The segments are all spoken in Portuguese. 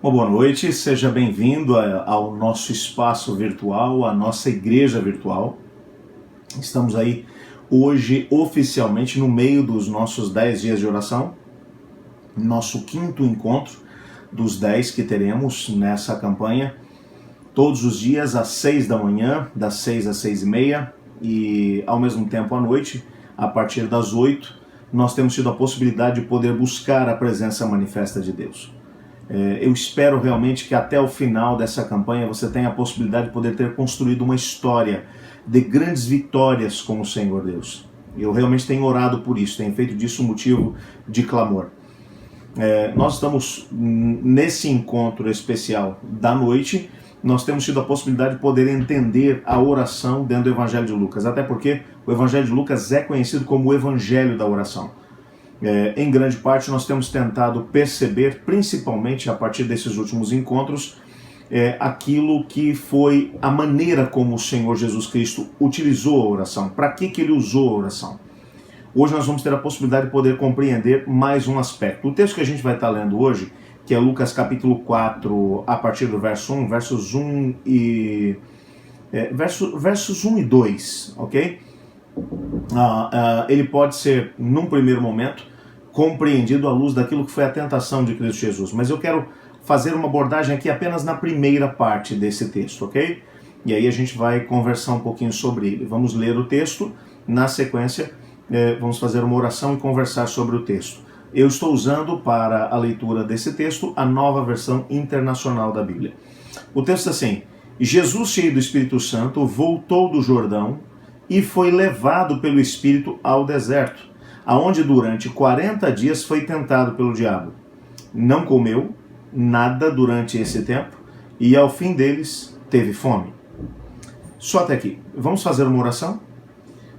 Uma boa noite, seja bem-vindo ao nosso espaço virtual, à nossa igreja virtual. Estamos aí hoje oficialmente no meio dos nossos 10 dias de oração, nosso quinto encontro dos 10 que teremos nessa campanha, todos os dias às 6 da manhã, das 6 às 6h30 e ao mesmo tempo à noite, a partir das 8, nós temos tido a possibilidade de poder buscar a presença manifesta de Deus. Eu espero realmente que até o final dessa campanha você tenha a possibilidade de poder ter construído uma história de grandes vitórias com o Senhor Deus. Eu realmente tenho orado por isso, tenho feito disso um motivo de clamor. Nós estamos nesse encontro especial da noite, nós temos tido a possibilidade de poder entender a oração dentro do Evangelho de Lucas, até porque o Evangelho de Lucas é conhecido como o Evangelho da oração. Em grande parte nós temos tentado perceber, principalmente a partir desses últimos encontros, aquilo que foi a maneira como o Senhor Jesus Cristo utilizou a oração, para que ele usou a oração. Hoje nós vamos ter a possibilidade de poder compreender mais um aspecto. O texto que a gente vai estar lendo hoje, que é Lucas capítulo 4, a partir do verso 1, versos 1 e 2, ok? Ele pode ser, num primeiro momento, compreendido à luz daquilo que foi a tentação de Cristo Jesus. Mas eu quero fazer uma abordagem aqui apenas na primeira parte desse texto, ok? E aí a gente vai conversar um pouquinho sobre ele. Vamos ler o texto, na sequência vamos fazer uma oração e conversar sobre o texto. Eu estou usando para a leitura desse texto a Nova Versão Internacional da Bíblia. O texto é assim: Jesus, cheio do Espírito Santo, voltou do Jordão e foi levado pelo Espírito ao deserto, aonde durante 40 dias foi tentado pelo diabo. Não comeu nada durante esse tempo e ao fim deles teve fome. Só até aqui. Vamos fazer uma oração?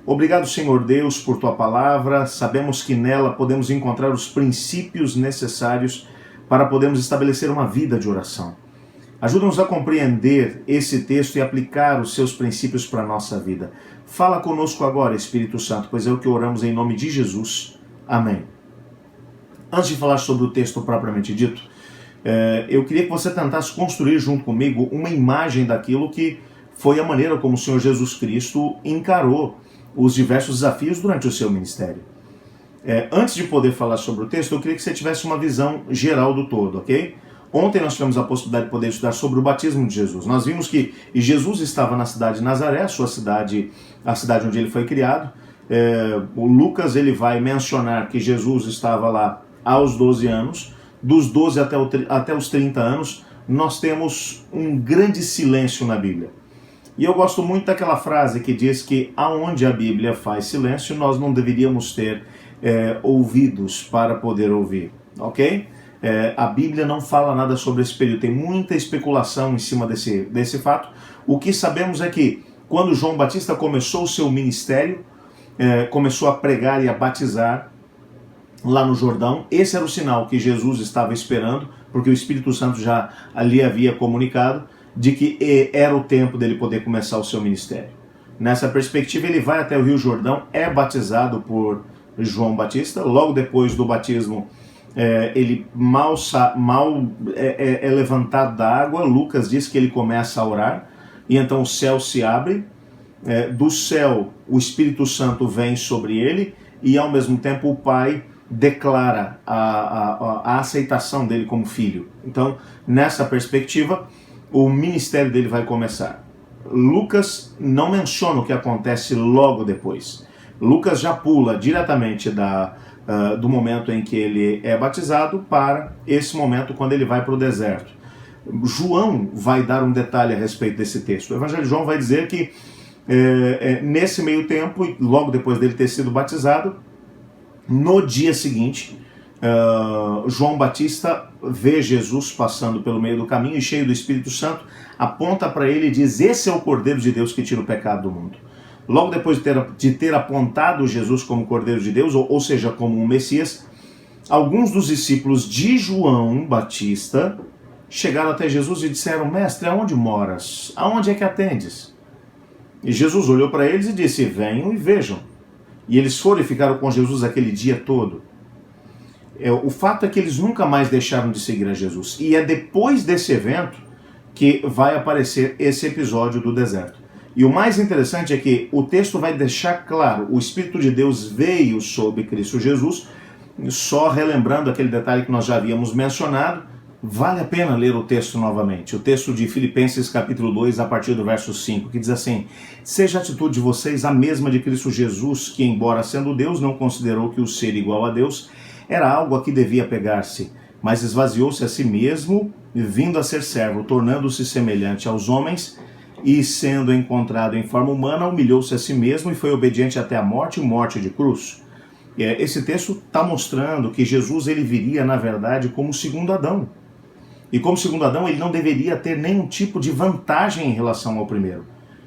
Obrigado, Senhor Deus, por Tua palavra. Sabemos que nela podemos encontrar os princípios necessários para podermos estabelecer uma vida de oração. Ajuda-nos a compreender esse texto e aplicar os seus princípios para a nossa vida. Fala conosco agora, Espírito Santo, pois é o que oramos em nome de Jesus. Amém. Antes de falar sobre o texto propriamente dito, eu queria que você tentasse construir junto comigo uma imagem daquilo que foi a maneira como o Senhor Jesus Cristo encarou os diversos desafios durante o seu ministério. Antes de poder falar sobre o texto, eu queria que você tivesse uma visão geral do todo, ok? Ontem nós tivemos a possibilidade de poder estudar sobre o batismo de Jesus. Nós vimos que Jesus estava na cidade de Nazaré, a cidade onde ele foi criado. O Lucas ele vai mencionar que Jesus estava lá aos 12 anos. Dos 12 até os 30 anos, nós temos um grande silêncio na Bíblia. E eu gosto muito daquela frase que diz que aonde a Bíblia faz silêncio, nós não deveríamos ter ouvidos para poder ouvir, ok? A Bíblia não fala nada sobre esse período, tem muita especulação em cima desse fato. O que sabemos é que quando João Batista começou o seu ministério, começou a pregar e a batizar lá no Jordão, esse era o sinal que Jesus estava esperando, porque o Espírito Santo já ali havia comunicado de que era o tempo dele poder começar o seu ministério. Nessa perspectiva, ele vai até o Rio Jordão, é batizado por João Batista, logo depois do batismo, ele mal é levantado da água. Lucas diz que ele começa a orar, e então o céu se abre, do céu o Espírito Santo vem sobre ele, e ao mesmo tempo o Pai declara a aceitação dele como filho. Então, nessa perspectiva, o ministério dele vai começar. Lucas não menciona o que acontece logo depois. Lucas já pula diretamente do momento em que ele é batizado para esse momento quando ele vai para o deserto. João vai dar um detalhe a respeito desse texto. O Evangelho de João vai dizer que nesse meio tempo, logo depois dele ter sido batizado, no dia seguinte, João Batista vê Jesus passando pelo meio do caminho e cheio do Espírito Santo, aponta para ele e diz: esse é o Cordeiro de Deus que tira o pecado do mundo. Logo depois de ter apontado Jesus como Cordeiro de Deus, ou seja, como um Messias, alguns dos discípulos de João Batista chegaram até Jesus e disseram: mestre, aonde moras? Aonde é que atendes? E Jesus olhou para eles e disse: venham e vejam. E eles foram e ficaram com Jesus aquele dia todo. O fato é que eles nunca mais deixaram de seguir a Jesus. E é depois desse evento que vai aparecer esse episódio do deserto. E o mais interessante é que o texto vai deixar claro, o Espírito de Deus veio sobre Cristo Jesus, só relembrando aquele detalhe que nós já havíamos mencionado, vale a pena ler o texto novamente. O texto de Filipenses capítulo 2, a partir do verso 5, que diz assim: seja a atitude de vocês a mesma de Cristo Jesus, que embora sendo Deus, não considerou que o ser igual a Deus era algo a que devia pegar-se, mas esvaziou-se a si mesmo, vindo a ser servo, tornando-se semelhante aos homens, e sendo encontrado em forma humana, humilhou-se a si mesmo e foi obediente até a morte e morte de cruz. Esse texto está mostrando que Jesus ele viria, na verdade, como segundo Adão. E como segundo Adão, ele não deveria ter nenhum tipo de vantagem em relação ao primeiro.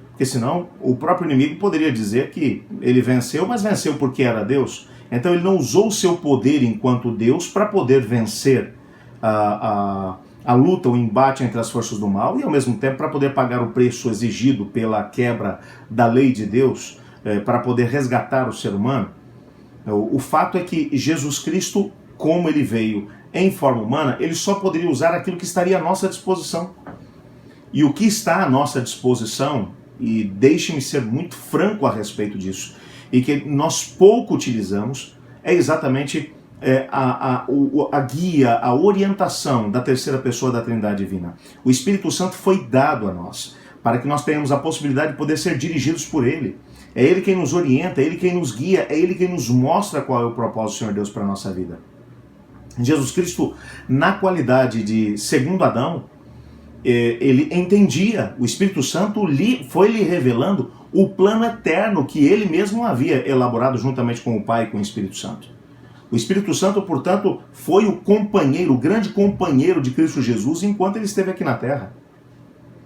Porque senão, o próprio inimigo poderia dizer que ele venceu, mas venceu porque era Deus. Então ele não usou o seu poder enquanto Deus para poder vencer a luta, o embate entre as forças do mal, e ao mesmo tempo para poder pagar o preço exigido pela quebra da lei de Deus, para poder resgatar o ser humano. O fato é que Jesus Cristo, como ele veio em forma humana, ele só poderia usar aquilo que estaria à nossa disposição. E o que está à nossa disposição, e deixe-me ser muito franco a respeito disso, e que nós pouco utilizamos, é exatamente a guia, a orientação da terceira pessoa da Trindade Divina. O Espírito Santo foi dado a nós, para que nós tenhamos a possibilidade de poder ser dirigidos por Ele. É Ele quem nos orienta, é Ele quem nos guia, é Ele quem nos mostra qual é o propósito do Senhor Deus para a nossa vida. Jesus Cristo, na qualidade de segundo Adão, ele entendia, o Espírito Santo foi lhe revelando o plano eterno que ele mesmo havia elaborado juntamente com o Pai e com o Espírito Santo. O Espírito Santo, portanto, foi o companheiro, o grande companheiro de Cristo Jesus enquanto ele esteve aqui na Terra.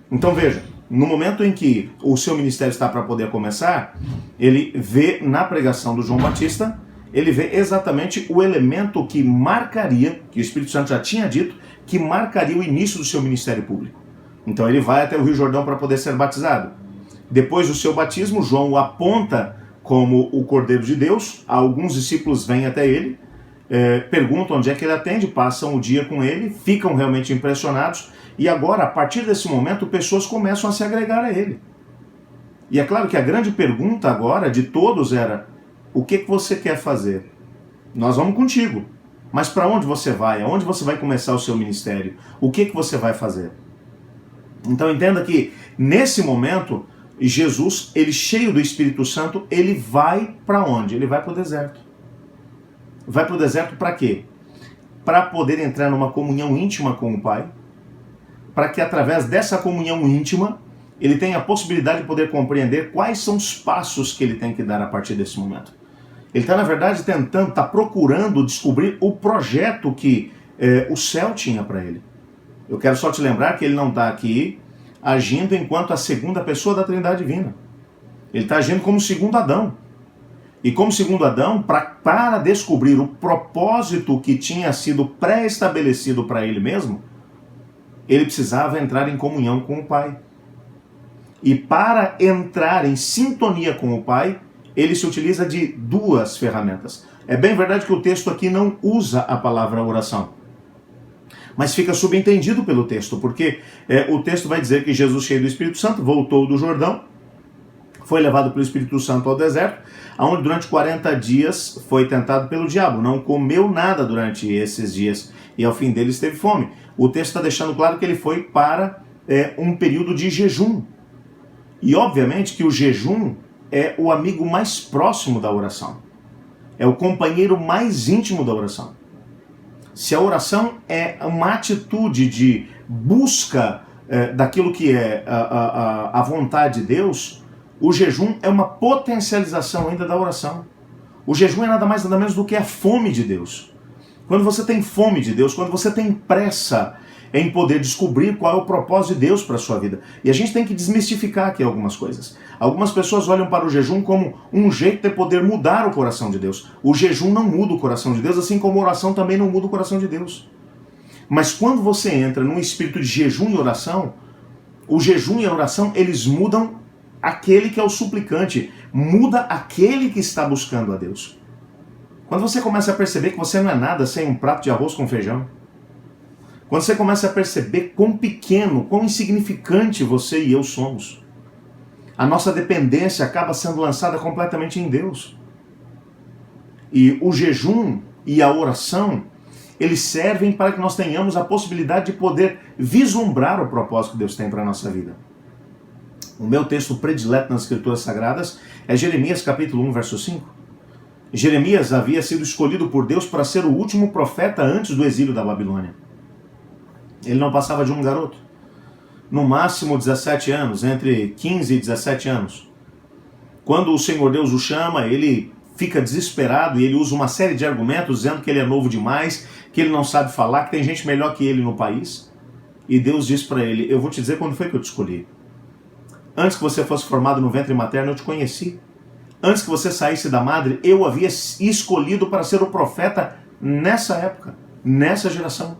Então veja, no momento em que o seu ministério está para poder começar, ele vê na pregação do João Batista, ele vê exatamente o elemento que marcaria, que o Espírito Santo já tinha dito, que marcaria o início do seu ministério público. Então ele vai até o Rio Jordão para poder ser batizado. Depois do seu batismo, João o aponta como o Cordeiro de Deus. Alguns discípulos vêm até ele, perguntam onde é que ele atende, passam o dia com ele, ficam realmente impressionados. E agora, a partir desse momento, pessoas começam a se agregar a ele. E é claro que a grande pergunta agora de todos era: o que você quer fazer? Nós vamos contigo. Mas para onde você vai? Aonde você vai começar o seu ministério? O que você vai fazer? Então entenda que, nesse momento, Jesus, ele cheio do Espírito Santo, ele vai para onde? Ele vai para o deserto. Vai para o deserto para quê? Para poder entrar numa comunhão íntima com o Pai, para que através dessa comunhão íntima, ele tenha a possibilidade de poder compreender quais são os passos que ele tem que dar a partir desse momento. Ele está, na verdade, está procurando descobrir o projeto que o céu tinha para ele. Eu quero só te lembrar que ele não está aqui agindo enquanto a segunda pessoa da Trindade Divina. Ele está agindo como segundo Adão. E como segundo Adão, para descobrir o propósito que tinha sido pré-estabelecido para ele mesmo, ele precisava entrar em comunhão com o Pai. E para entrar em sintonia com o Pai, ele se utiliza de duas ferramentas. É bem verdade que o texto aqui não usa a palavra oração, mas fica subentendido pelo texto, porque o texto vai dizer que Jesus, cheio do Espírito Santo, voltou do Jordão, foi levado pelo Espírito Santo ao deserto, onde durante 40 dias foi tentado pelo diabo, não comeu nada durante esses dias, e ao fim deles teve fome. O texto está deixando claro que ele foi para um período de jejum. E obviamente que o jejum é o amigo mais próximo da oração. É o companheiro mais íntimo da oração. Se a oração é uma atitude de busca daquilo que é a vontade de Deus, o jejum é uma potencialização ainda da oração. O jejum é nada mais nada menos do que a fome de Deus. Quando você tem fome de Deus, quando você tem pressa em poder descobrir qual é o propósito de Deus para a sua vida. E a gente tem que desmistificar aqui algumas coisas. Algumas pessoas olham para o jejum como um jeito de poder mudar o coração de Deus. O jejum não muda o coração de Deus, assim como a oração também não muda o coração de Deus. Mas quando você entra num espírito de jejum e oração, o jejum e a oração, eles mudam aquele que é o suplicante, muda aquele que está buscando a Deus. Quando você começa a perceber que você não é nada sem um prato de arroz com feijão. Quando você começa a perceber quão pequeno, quão insignificante você e eu somos. A nossa dependência acaba sendo lançada completamente em Deus. E o jejum e a oração, eles servem para que nós tenhamos a possibilidade de poder vislumbrar o propósito que Deus tem para a nossa vida. O meu texto predileto nas Escrituras Sagradas é Jeremias capítulo 1, verso 5. Jeremias havia sido escolhido por Deus para ser o último profeta antes do exílio da Babilônia. Ele não passava de um garoto. No máximo 17 anos, entre 15 e 17 anos. Quando o Senhor Deus o chama, ele fica desesperado e ele usa uma série de argumentos dizendo que ele é novo demais, que ele não sabe falar, que tem gente melhor que ele no país. E Deus diz para ele: eu vou te dizer quando foi que eu te escolhi. Antes que você fosse formado no ventre materno, eu te conheci. Antes que você saísse da madre, eu havia escolhido para ser o profeta nessa época, nessa geração.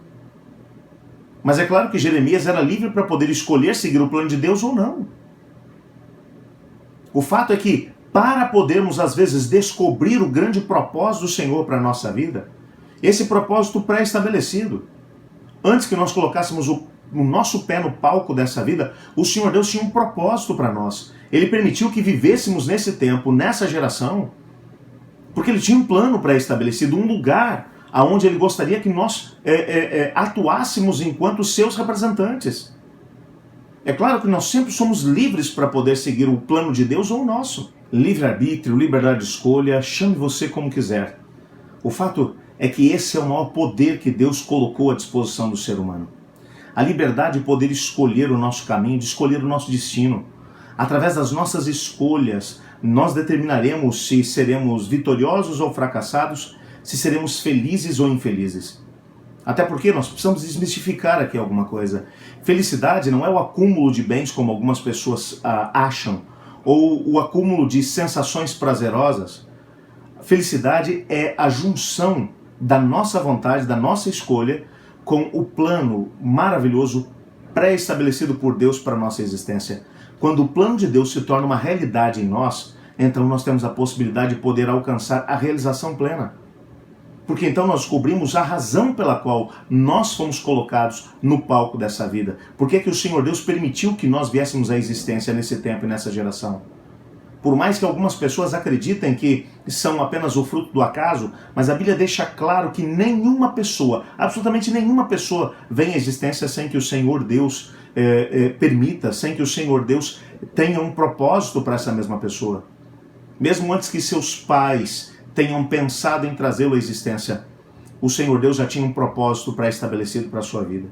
Mas é claro que Jeremias era livre para poder escolher seguir o plano de Deus ou não. O fato é que, para podermos às vezes descobrir o grande propósito do Senhor para a nossa vida, esse propósito pré-estabelecido, antes que nós colocássemos o nosso pé no palco dessa vida, o Senhor Deus tinha um propósito para nós. Ele permitiu que vivêssemos nesse tempo, nessa geração, porque Ele tinha um plano pré-estabelecido, um lugar aonde Ele gostaria que nós atuássemos enquanto seus representantes. É claro que nós sempre somos livres para poder seguir o plano de Deus ou o nosso. Livre-arbítrio, liberdade de escolha, chame você como quiser. O fato é que esse é o maior poder que Deus colocou à disposição do ser humano. A liberdade de poder escolher o nosso caminho, de escolher o nosso destino. Através das nossas escolhas, nós determinaremos se seremos vitoriosos ou fracassados, se seremos felizes ou infelizes. Até porque nós precisamos desmistificar aqui alguma coisa. Felicidade não é o acúmulo de bens como algumas pessoas acham, ou o acúmulo de sensações prazerosas. Felicidade é a junção da nossa vontade, da nossa escolha, com o plano maravilhoso pré-estabelecido por Deus para a nossa existência. Quando o plano de Deus se torna uma realidade em nós, então nós temos a possibilidade de poder alcançar a realização plena. Porque então nós descobrimos a razão pela qual nós fomos colocados no palco dessa vida. Por que o Senhor Deus permitiu que nós viéssemos à existência nesse tempo e nessa geração? Por mais que algumas pessoas acreditem que são apenas o fruto do acaso, mas a Bíblia deixa claro que nenhuma pessoa, absolutamente nenhuma pessoa, vem à existência sem que o Senhor Deus permita, sem que o Senhor Deus tenha um propósito para essa mesma pessoa. Mesmo antes que seus pais tenham pensado em trazê-lo à existência, o Senhor Deus já tinha um propósito pré-estabelecido para a sua vida.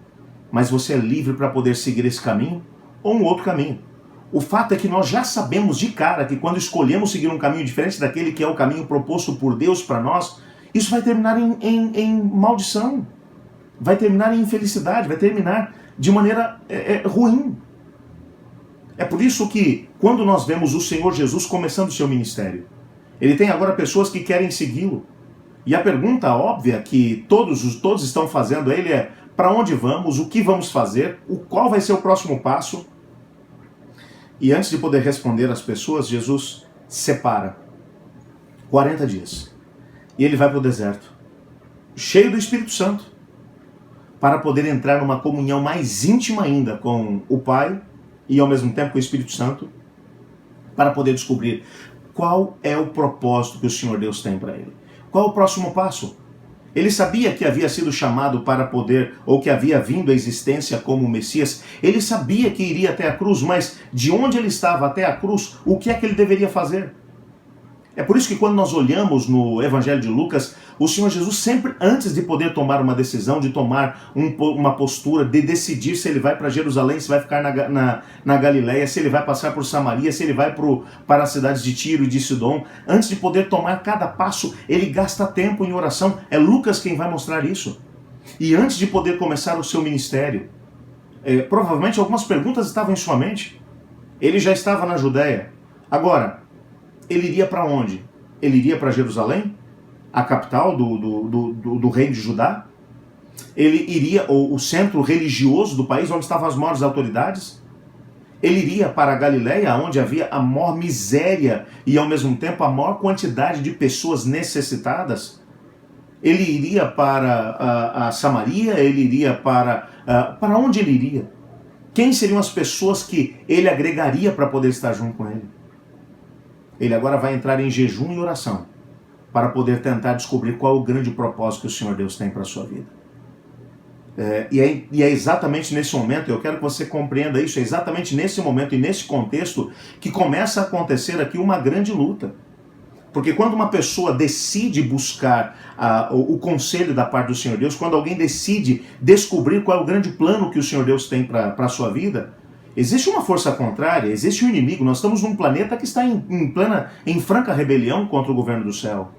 Mas você é livre para poder seguir esse caminho ou um outro caminho. O fato é que nós já sabemos de cara que quando escolhemos seguir um caminho diferente daquele que é o caminho proposto por Deus para nós, isso vai terminar em maldição, vai terminar em infelicidade, vai terminar de maneira ruim. É por isso que quando nós vemos o Senhor Jesus começando o seu ministério, Ele tem agora pessoas que querem segui-lo. E a pergunta óbvia que todos estão fazendo a Ele é: para onde vamos? O que vamos fazer? Qual vai ser o próximo passo? E antes de poder responder às pessoas, Jesus separa 40 dias. E Ele vai para o deserto, cheio do Espírito Santo, para poder entrar numa comunhão mais íntima ainda com o Pai e ao mesmo tempo com o Espírito Santo, para poder descobrir qual é o propósito que o Senhor Deus tem para ele. Qual o próximo passo? Ele sabia que havia sido chamado para poder, ou que havia vindo à existência como Messias. Ele sabia que iria até a cruz, mas de onde ele estava até a cruz, o que é que ele deveria fazer? É por isso que quando nós olhamos no Evangelho de Lucas, o Senhor Jesus sempre, antes de poder tomar uma decisão, de tomar uma postura, de decidir se ele vai para Jerusalém, se vai ficar na Galileia, se ele vai passar por Samaria, se ele vai para as cidades de Tiro e de Sidom, antes de poder tomar cada passo, ele gasta tempo em oração. É Lucas quem vai mostrar isso. E antes de poder começar o seu ministério, provavelmente algumas perguntas estavam em sua mente. Ele já estava na Judéia. Agora, ele iria para onde? Ele iria para Jerusalém, a capital do reino de Judá? Ele iria, ou o centro religioso do país, onde estavam as maiores autoridades? Ele iria para a Galileia, onde havia a maior miséria e ao mesmo tempo a maior quantidade de pessoas necessitadas? Ele iria para a Samaria? Ele iria para onde ele iria? Quem seriam as pessoas que ele agregaria para poder estar junto com ele? Ele agora vai entrar em jejum e oração para poder tentar descobrir qual é o grande propósito que o Senhor Deus tem para a sua vida. E é exatamente nesse momento, eu quero que você compreenda isso, é exatamente nesse momento e nesse contexto que começa a acontecer aqui uma grande luta. Porque quando uma pessoa decide buscar o conselho da parte do Senhor Deus, quando alguém decide descobrir qual é o grande plano que o Senhor Deus tem para a sua vida, existe uma força contrária, existe um inimigo. Nós estamos num planeta que está em franca rebelião contra o governo do céu.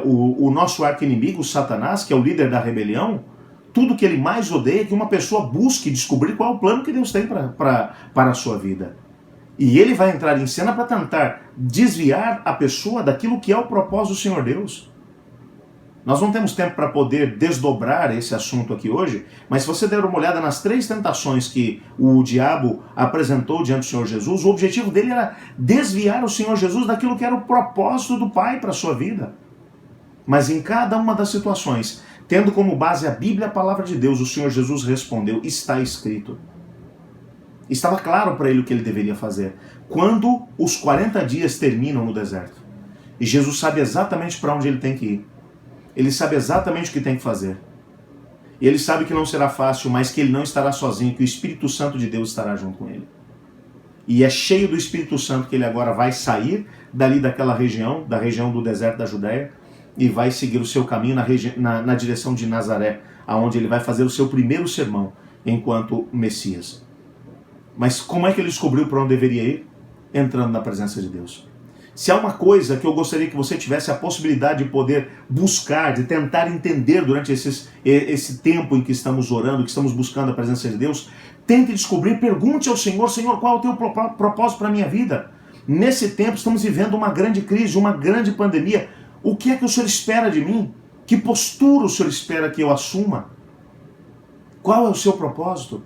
O nosso arqui-inimigo, Satanás, que é o líder da rebelião, tudo que ele mais odeia é que uma pessoa busque descobrir qual é o plano que Deus tem para a sua vida. E ele vai entrar em cena para tentar desviar a pessoa daquilo que é o propósito do Senhor Deus. Nós não temos tempo para poder desdobrar esse assunto aqui hoje, mas se você der uma olhada nas 3 tentações que o diabo apresentou diante do Senhor Jesus, o objetivo dele era desviar o Senhor Jesus daquilo que era o propósito do Pai para a sua vida. Mas em cada uma das situações, tendo como base a Bíblia, a palavra de Deus, o Senhor Jesus respondeu: está escrito. Estava claro para ele o que ele deveria fazer. Quando os 40 dias terminam no deserto, e Jesus sabe exatamente para onde ele tem que ir, ele sabe exatamente o que tem que fazer, e ele sabe que não será fácil, mas que ele não estará sozinho, que o Espírito Santo de Deus estará junto com ele. E é cheio do Espírito Santo que ele agora vai sair dali daquela região, da região do deserto da Judéia, e vai seguir o seu caminho na direção de Nazaré, aonde ele vai fazer o seu primeiro sermão enquanto Messias. Mas como é que ele descobriu para onde deveria ir? Entrando na presença de Deus. Se há uma coisa que eu gostaria que você tivesse a possibilidade de poder buscar, de tentar entender durante esse tempo em que estamos orando, que estamos buscando a presença de Deus, tente descobrir, pergunte ao Senhor: Senhor, qual é o teu propósito para a minha vida? Nesse tempo estamos vivendo uma grande crise, uma grande pandemia. O que é que o Senhor espera de mim? Que postura o Senhor espera que eu assuma? Qual é o seu propósito?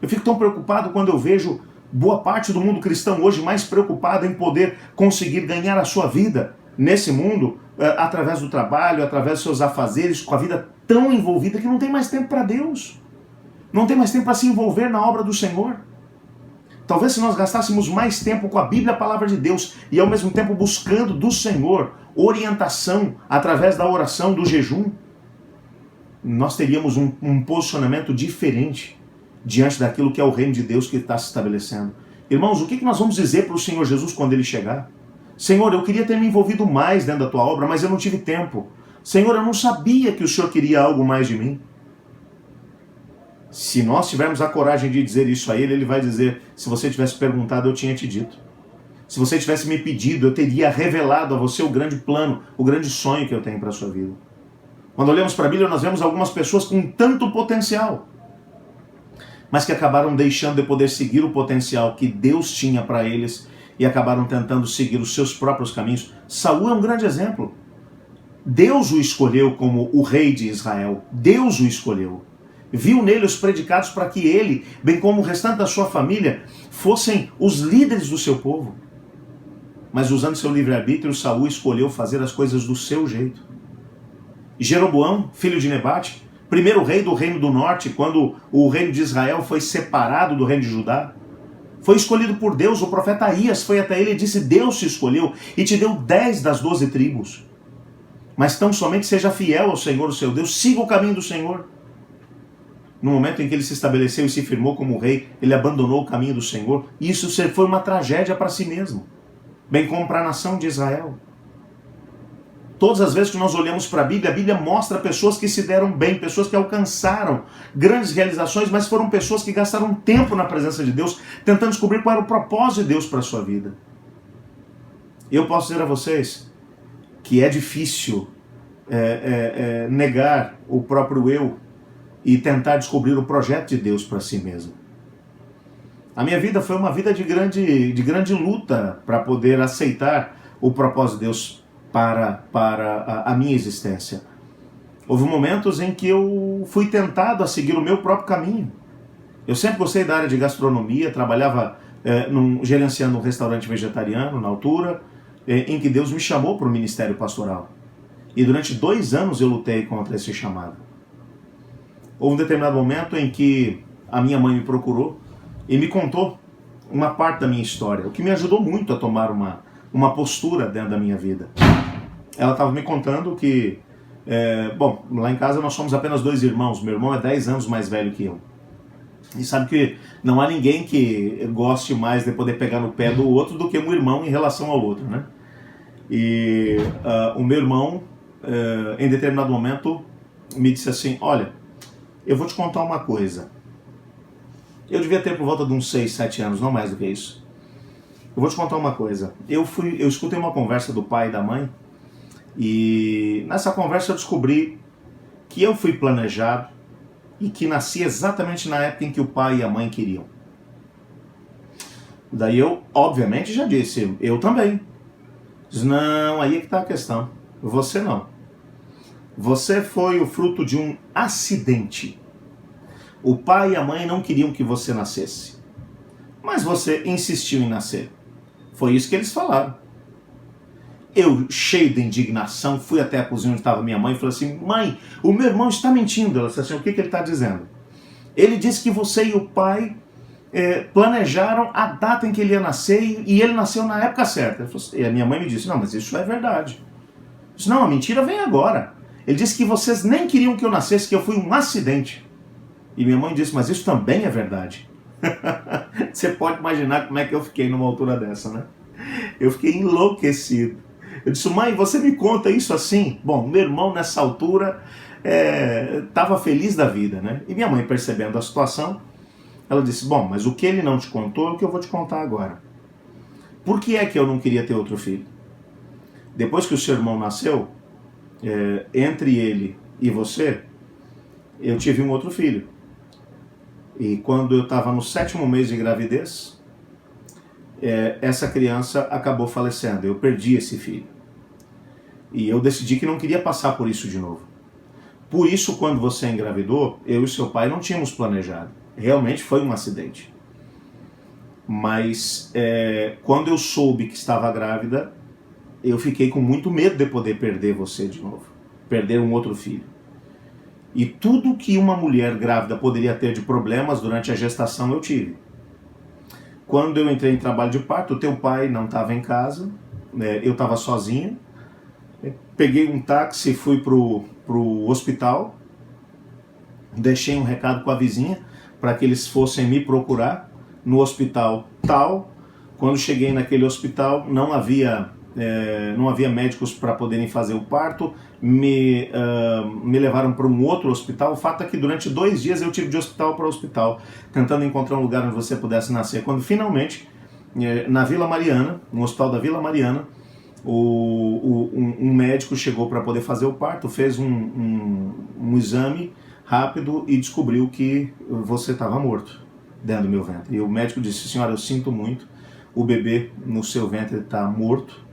Eu fico tão preocupado quando eu vejo boa parte do mundo cristão hoje mais preocupada em poder conseguir ganhar a sua vida nesse mundo, através do trabalho, através dos seus afazeres, com a vida tão envolvida que não tem mais tempo para Deus. Não tem mais tempo para se envolver na obra do Senhor. Talvez se nós gastássemos mais tempo com a Bíblia, a palavra de Deus, e ao mesmo tempo buscando do Senhor orientação através da oração, do jejum, nós teríamos um posicionamento diferente diante daquilo que é o reino de Deus que está se estabelecendo. Irmãos, o que nós vamos dizer para o Senhor Jesus quando ele chegar? Senhor, eu queria ter me envolvido mais dentro da tua obra, mas eu não tive tempo. Senhor, eu não sabia que o Senhor queria algo mais de mim. Se nós tivermos a coragem de dizer isso a ele, ele vai dizer: se você tivesse perguntado, eu tinha te dito. Se você tivesse me pedido, eu teria revelado a você o grande plano, o grande sonho que eu tenho para a sua vida. Quando olhamos para a Bíblia, nós vemos algumas pessoas com tanto potencial, mas que acabaram deixando de poder seguir o potencial que Deus tinha para eles e acabaram tentando seguir os seus próprios caminhos. Saul é um grande exemplo. Deus o escolheu como o rei de Israel. Deus o escolheu. Viu nele os predicados para que ele, bem como o restante da sua família, fossem os líderes do seu povo. Mas usando seu livre-arbítrio, Saul escolheu fazer as coisas do seu jeito. Jeroboão, filho de Nebate, primeiro rei do reino do norte, quando o reino de Israel foi separado do reino de Judá, foi escolhido por Deus. O profeta Aías foi até ele e disse: Deus te escolheu e te deu 10 das 12 tribos. Mas tão somente seja fiel ao Senhor, o seu Deus, siga o caminho do Senhor. No momento em que ele se estabeleceu e se firmou como rei, ele abandonou o caminho do Senhor, e isso foi uma tragédia para si mesmo, bem como para a nação de Israel. Todas as vezes que nós olhamos para a Bíblia mostra pessoas que se deram bem, pessoas que alcançaram grandes realizações, mas foram pessoas que gastaram tempo na presença de Deus, tentando descobrir qual era o propósito de Deus para a sua vida. Eu posso dizer a vocês que é difícil negar o próprio eu e tentar descobrir o projeto de Deus para si mesmo. A minha vida foi uma vida de grande luta para poder aceitar o propósito de Deus para a minha existência. Houve momentos em que eu fui tentado a seguir o meu próprio caminho. Eu sempre gostei da área de gastronomia, trabalhava gerenciando um restaurante vegetariano na altura, em que Deus me chamou para o ministério pastoral. E durante 2 anos eu lutei contra esse chamado. Houve um determinado momento em que a minha mãe me procurou e me contou uma parte da minha história, o que me ajudou muito a tomar uma postura dentro da minha vida. Ela estava me contando que, bom, lá em casa nós somos apenas 2 irmãos, meu irmão é 10 anos mais velho que eu. E sabe que não há ninguém que goste mais de poder pegar no pé do outro do que um irmão em relação ao outro, né? E o meu irmão, em determinado momento, me disse assim, olha, eu vou te contar uma coisa. Eu devia ter por volta de uns 6, 7 anos, não mais do que isso. Eu vou te contar uma coisa. Eu escutei uma conversa do pai e da mãe, e nessa conversa eu descobri que eu fui planejado e que nasci exatamente na época em que o pai e a mãe queriam. Daí eu, obviamente, já disse, eu também. Diz, não, aí é que está a questão. Você não. Você foi o fruto de um acidente. O pai e a mãe não queriam que você nascesse. Mas você insistiu em nascer. Foi isso que eles falaram. Eu, cheio de indignação, fui até a cozinha onde estava minha mãe e falei assim, mãe, o meu irmão está mentindo. Ela disse assim, o que ele está dizendo? Ele disse que você e o pai planejaram a data em que ele ia nascer e ele nasceu na época certa. E a minha mãe me disse, não, mas isso é verdade. Eu disse, não, a mentira vem agora. Ele disse que vocês nem queriam que eu nascesse, que eu fui um acidente. E minha mãe disse, mas isso também é verdade. Você pode imaginar como é que eu fiquei numa altura dessa, né? Eu fiquei enlouquecido. Eu disse, mãe, você me conta isso assim? Bom, meu irmão nessa altura estava feliz da vida, né? E minha mãe, percebendo a situação, ela disse, bom, mas o que ele não te contou é o que eu vou te contar agora. Por que é que eu não queria ter outro filho? Depois que o seu irmão nasceu, entre ele e você, eu tive um outro filho. E quando eu estava no 7º mês de gravidez, essa criança acabou falecendo. Eu perdi esse filho. E eu decidi que não queria passar por isso de novo. Por isso, quando você engravidou, eu e seu pai não tínhamos planejado. Realmente foi um acidente. Mas quando eu soube que estava grávida, eu fiquei com muito medo de poder perder você de novo. Perder um outro filho. E tudo que uma mulher grávida poderia ter de problemas durante a gestação, eu tive. Quando eu entrei em trabalho de parto, o teu pai não estava em casa, eu estava sozinho. Peguei um táxi e fui pro hospital. Deixei um recado com a vizinha para que eles fossem me procurar no hospital tal. Quando cheguei naquele hospital, não havia médicos para poderem fazer o parto. Me levaram para um outro hospital. O fato é que durante 2 dias eu tive de hospital para hospital, tentando encontrar um lugar onde você pudesse nascer. Quando finalmente, na Vila Mariana, no hospital da Vila Mariana, um médico chegou para poder fazer o parto, fez um exame rápido e descobriu que você estava morto dentro do meu ventre. E o médico disse, senhora, eu sinto muito, o bebê no seu ventre está morto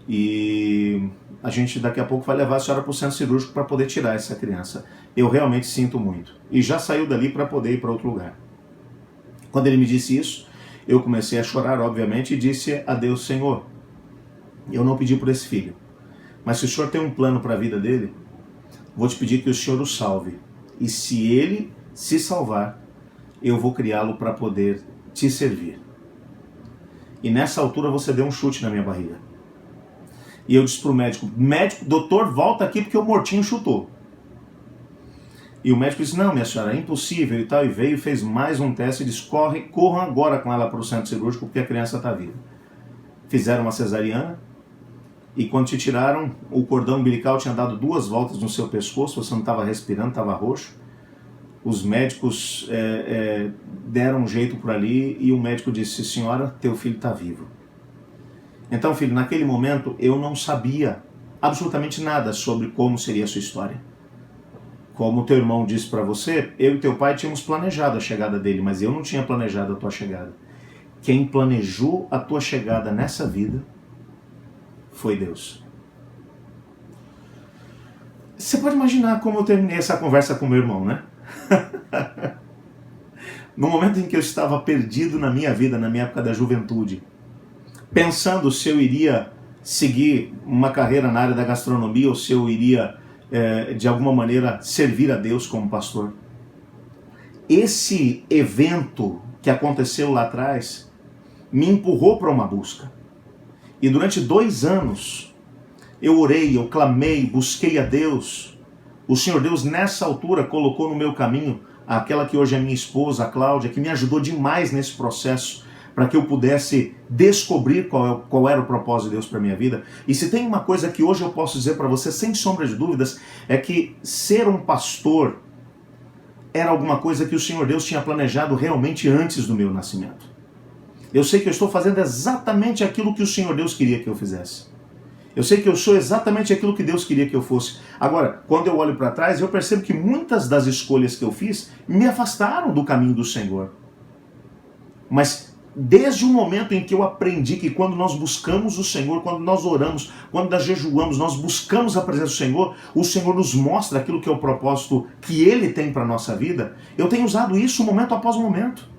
e a gente daqui a pouco vai levar a senhora para o centro cirúrgico para poder tirar essa criança. Eu realmente sinto muito. E já saiu dali para poder ir para outro lugar. Quando ele me disse isso, eu comecei a chorar, obviamente, e disse a Deus, Senhor, eu não pedi por esse filho, mas se o Senhor tem um plano para a vida dele, vou te pedir que o Senhor o salve. E se ele se salvar, eu vou criá-lo para poder te servir. E nessa altura você deu um chute na minha barriga. E eu disse para o médico, doutor, volta aqui porque o mortinho chutou. E o médico disse, não, minha senhora, é impossível e tal. E veio e fez mais um teste e disse, corram agora com ela para o centro cirúrgico porque a criança está viva. Fizeram uma cesariana. E quando te tiraram, o cordão umbilical tinha dado 2 voltas no seu pescoço, você não estava respirando, estava roxo. Os médicos deram um jeito por ali e o médico disse, senhora, teu filho está vivo. Então, filho, naquele momento eu não sabia absolutamente nada sobre como seria a sua história. Como teu irmão disse para você, eu e teu pai tínhamos planejado a chegada dele, mas eu não tinha planejado a tua chegada. Quem planejou a tua chegada nessa vida foi Deus. Você pode imaginar como eu terminei essa conversa com meu irmão, né? No momento em que eu estava perdido na minha vida, na minha época da juventude, pensando se eu iria seguir uma carreira na área da gastronomia ou se eu iria, de alguma maneira, servir a Deus como pastor. Esse evento que aconteceu lá atrás me empurrou para uma busca. E durante 2 anos eu orei, eu clamei, busquei a Deus. O Senhor Deus nessa altura colocou no meu caminho aquela que hoje é minha esposa, a Cláudia, que me ajudou demais nesse processo para que eu pudesse descobrir qual era o propósito de Deus para a minha vida. E se tem uma coisa que hoje eu posso dizer para você sem sombra de dúvidas, é que ser um pastor era alguma coisa que o Senhor Deus tinha planejado realmente antes do meu nascimento. Eu sei que eu estou fazendo exatamente aquilo que o Senhor Deus queria que eu fizesse. Eu sei que eu sou exatamente aquilo que Deus queria que eu fosse. Agora, quando eu olho para trás, eu percebo que muitas das escolhas que eu fiz me afastaram do caminho do Senhor. Mas desde o momento em que eu aprendi que quando nós buscamos o Senhor, quando nós oramos, quando nós jejuamos, nós buscamos a presença do Senhor, o Senhor nos mostra aquilo que é o propósito que Ele tem para a nossa vida, eu tenho usado isso momento após momento.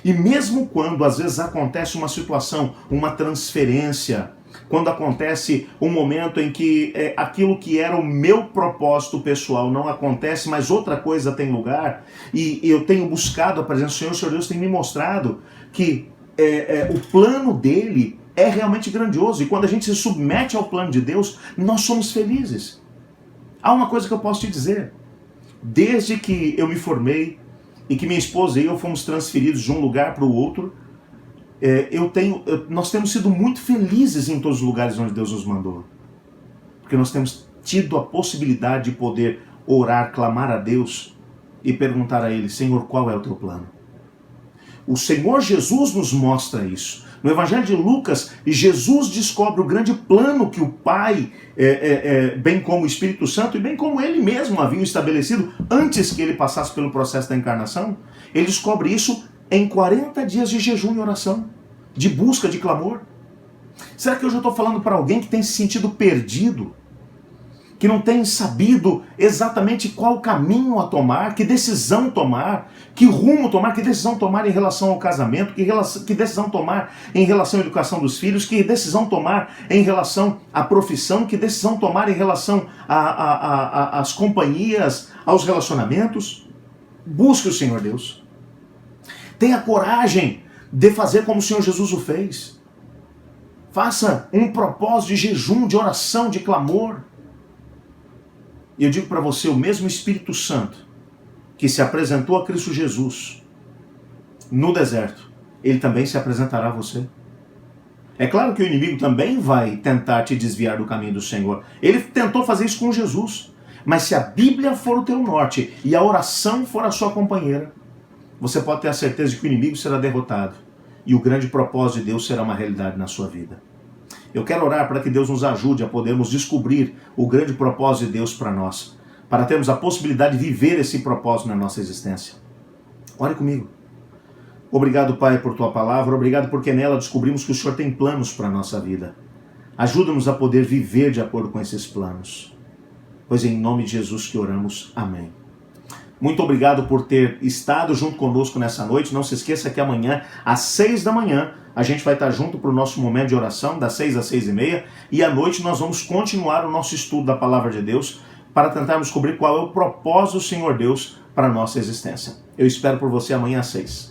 E mesmo quando às vezes acontece uma situação, uma transferência, quando acontece um momento em que aquilo que era o meu propósito pessoal não acontece, mas outra coisa tem lugar, e eu tenho buscado a presença do Senhor, o Senhor Deus tem me mostrado que o plano dele é realmente grandioso, e quando a gente se submete ao plano de Deus, nós somos felizes. Há uma coisa que eu posso te dizer: desde que eu me formei, e que minha esposa e eu fomos transferidos de um lugar para o outro, nós temos sido muito felizes em todos os lugares onde Deus nos mandou. Porque nós temos tido a possibilidade de poder orar, clamar a Deus e perguntar a Ele: Senhor, qual é o teu plano? O Senhor Jesus nos mostra isso. No Evangelho de Lucas, Jesus descobre o grande plano que o Pai, bem como o Espírito Santo, e bem como Ele mesmo haviam estabelecido antes que Ele passasse pelo processo da encarnação. Ele descobre isso em 40 dias de jejum e oração, de busca, de clamor. Será que hoje eu estou falando para alguém que tem se sentido perdido? Que não tem sabido exatamente qual caminho a tomar, que decisão tomar, que rumo tomar, que decisão tomar em relação ao casamento, que decisão tomar em relação à educação dos filhos, que decisão tomar em relação à profissão, que decisão tomar em relação às companhias, aos relacionamentos? Busque o Senhor Deus. Tenha coragem de fazer como o Senhor Jesus o fez. Faça um propósito de jejum, de oração, de clamor. E eu digo para você, o mesmo Espírito Santo que se apresentou a Cristo Jesus no deserto, ele também se apresentará a você. É claro que o inimigo também vai tentar te desviar do caminho do Senhor. Ele tentou fazer isso com Jesus. Mas se a Bíblia for o teu norte e a oração for a sua companheira, você pode ter a certeza de que o inimigo será derrotado e o grande propósito de Deus será uma realidade na sua vida. Eu quero orar para que Deus nos ajude a podermos descobrir o grande propósito de Deus para nós, para termos a possibilidade de viver esse propósito na nossa existência. Ore comigo. Obrigado, Pai, por Tua palavra, obrigado porque nela descobrimos que o Senhor tem planos para a nossa vida. Ajuda-nos a poder viver de acordo com esses planos. Pois em nome de Jesus que oramos. Amém. Muito obrigado por ter estado junto conosco nessa noite. Não se esqueça que amanhã, às 6 da manhã, a gente vai estar junto para o nosso momento de oração, das 6 às 6h30. E à noite nós vamos continuar o nosso estudo da Palavra de Deus para tentarmos descobrir qual é o propósito do Senhor Deus para a nossa existência. Eu espero por você amanhã às 6.